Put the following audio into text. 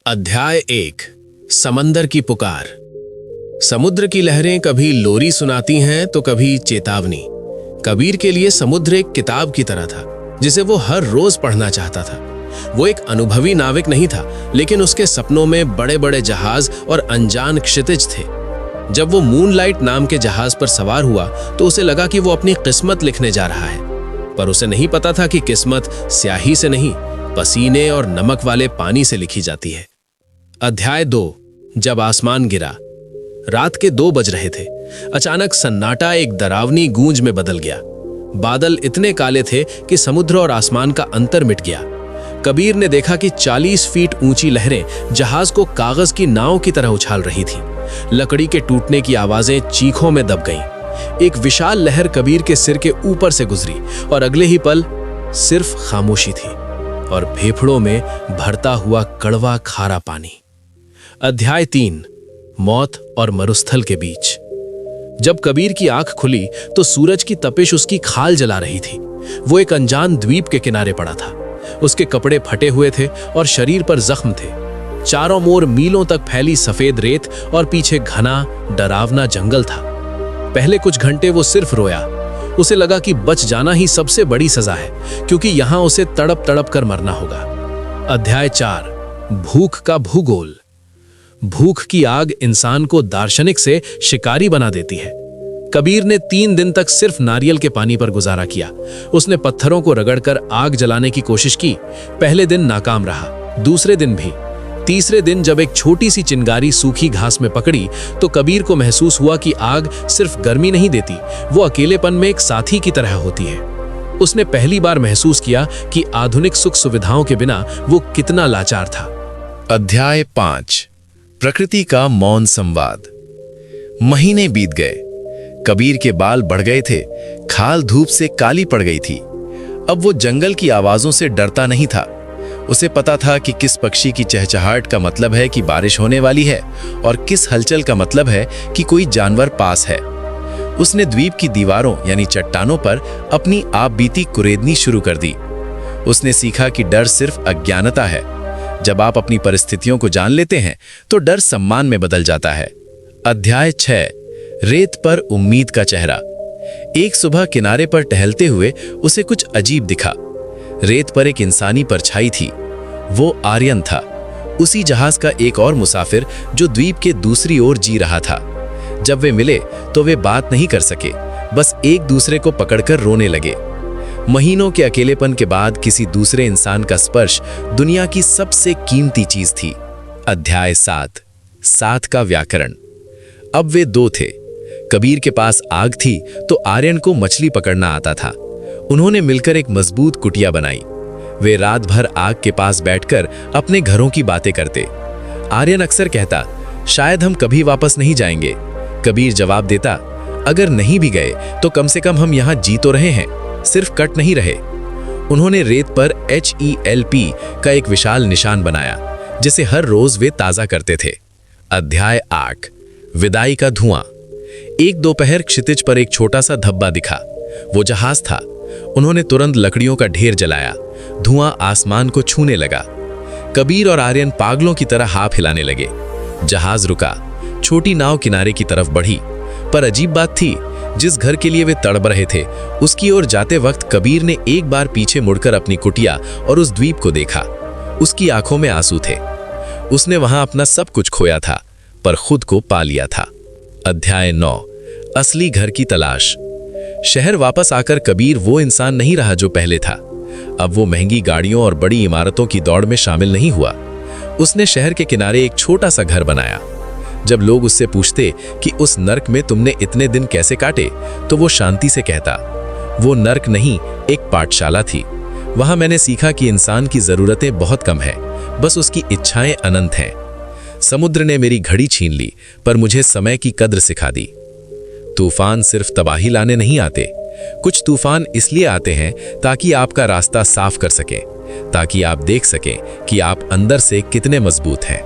अध्याय 1 समंदर की पुकार। समुद्र की लहरें कभी लोरी सुनाती हैं तो कभी चेतावनी। कबीर के लिए समुद्र एक किताब की तरह था जिसे वो हर रोज पढ़ना चाहता था। वो एक अनुभवी नाविक नहीं था, लेकिन उसके सपनों में बड़े बड़े जहाज और अनजान क्षितिज थे। जब वो मूनलाइट नाम के जहाज पर सवार हुआ तो उसे लगा कि वो अपनी किस्मत लिखने जा रहा है, पर उसे नहीं पता था कि किस्मत स्याही से नहीं, पसीने और नमक वाले पानी से लिखी जाती है। अध्याय 2 जब आसमान गिरा। रात के 2 बज रहे थे। अचानक सन्नाटा एक डरावनी गूंज में बदल गया। बादल इतने काले थे कि समुद्र और आसमान का अंतर मिट गया। कबीर ने देखा कि 40 फीट ऊंची लहरें जहाज को कागज की नाव की तरह उछाल रही थीं। लकड़ी के टूटने की आवाजें चीखों में दब गईं। एक विशाल लहर कबीर के सिर के ऊपर से गुजरी और अगले ही पल सिर्फ खामोशी थी और फेफड़ों में भरता हुआ कड़वा खारा पानी। अध्याय 3 मौत और मरुस्थल के बीच। जब कबीर की आंख खुली तो सूरज की तपिश उसकी खाल जला रही थी। वो एक अनजान द्वीप के किनारे पड़ा था। उसके कपड़े फटे हुए थे और शरीर पर जख्म थे। चारों ओर मीलों तक फैली सफेद रेत और पीछे घना डरावना जंगल था। पहले कुछ घंटे वो सिर्फ रोया। उसे लगा कि बच जाना ही सबसे बड़ी सजा है, क्योंकि यहां उसे तड़प तड़प कर मरना होगा। अध्याय 4 भूख का भूगोल। भूख की आग इंसान को दार्शनिक से शिकारी बना देती है। कबीर ने 3 दिन तक सिर्फ नारियल के पानी पर गुजारा किया। उसने पत्थरों को रगड़कर आग जलाने की कोशिश की। पहले दिन नाकाम रहा, दूसरे दिन भी। तीसरे दिन जब एक छोटी सी चिंगारी सूखी घास में पकड़ी तो कबीर को महसूस हुआ कि आग सिर्फ गर्मी नहीं देती, वो अकेलेपन में एक साथी की तरह होती है। उसने पहली बार महसूस किया कि आधुनिक सुख सुविधाओं के बिना वो कितना लाचार था। अध्याय 5 प्रकृति का मौन संवाद। महीने बीत गए। कबीर के बाल बढ़ गए थे, खाल धूप से काली पड़ गई थी। अब वो जंगल की आवाजों से डरता नहीं था। उसे पता था कि किस पक्षी की चहचहाहट का मतलब है कि बारिश होने वाली है और किस हलचल का मतलब है कि कोई जानवर पास है। उसने द्वीप की दीवारों यानी चट्टानों पर अपनी आप बीती कुरेदनी शुरू कर दी। उसने सीखा कि डर सिर्फ अज्ञानता है। जब आप अपनी परिस्थितियों को जान लेते हैं तो डर सम्मान में बदल जाता है। अध्याय 6 रेत पर उम्मीद का चेहरा। एक सुबह किनारे पर टहलते हुए उसे कुछ अजीब दिखा। रेत पर एक इंसानी परछाई थी। वो आर्यन था, उसी जहाज का एक और मुसाफिर जो द्वीप के दूसरी ओर जी रहा था। जब वे मिले तो वे बात नहीं कर सके, बस एक दूसरे को पकड़कर रोने लगे। महीनों के अकेलेपन के बाद किसी दूसरे इंसान का स्पर्श दुनिया की सबसे कीमती चीज थी। अध्याय 7 का व्याकरण। अब वे 2 थे। कबीर के पास आग थी तो आर्यन को मछली पकड़ना आता था। उन्होंने मिलकर एक मजबूत कुटिया बनाई। वे रात भर आग के पास बैठकर अपने घरों की बातें करते। आर्यन अक्सर कहता, शायद हम कभी वापस नहीं जाएंगे। कबीर जवाब देता, अगर नहीं भी गए तो कम से कम हम यहाँ जी तो रहे हैं, सिर्फ कट नहीं रहे। उन्होंने रेत पर HELP का एक विशाल निशान बनाया जिसे हर रोज वे ताजा करते थे। अध्याय 8 विदाई का धुआं। एक दोपहर क्षितिज पर एक छोटा सा धब्बा दिखा। वो जहाज था। उन्होंने तुरंत लकड़ियों का ढेर जलाया। धुआं आसमान को छूने लगा। कबीर और आर्यन पागलों की तरह हाथ हिलाने लगे। जहाज रुका। छोटी नाव किनारे की तरफ बढ़ी, पर अजीब बात थी, जिस घर के लिए वे तड़प रहे थे उसकी ओर जाते वक्त कबीर ने एक बार पीछे मुड़कर अपनी कुटिया और उस द्वीप को देखा। उसकी आंखों में आंसू थे। उसने वहां अपना सब कुछ खोया था, पर खुद को पा लिया था। अध्याय 9 असली घर की तलाश। शहर वापस आकर कबीर वो इंसान नहीं रहा जो पहले था। अब वो महंगी गाड़ियों और बड़ी इमारतों की दौड़ में शामिल नहीं हुआ। उसने शहर के किनारे एक छोटा सा घर बनाया। जब लोग उससे पूछते कि उस नर्क में तुमने इतने दिन कैसे काटे, तो वो शांति से कहता, वो नर्क नहीं, एक पाठशाला थी। वहां मैंने सीखा कि इंसान की जरूरतें बहुत कम है, बस उसकी इच्छाएं अनंत हैं। समुद्र ने मेरी घड़ी छीन ली, पर मुझे समय की कद्र सिखा दी। तूफान सिर्फ तबाही लाने नहीं आते। कुछ तूफान इसलिए आते हैं ताकि आपका रास्ता साफ कर सकें, ताकि आप देख सकें कि आप अंदर से कितने मजबूत हैं।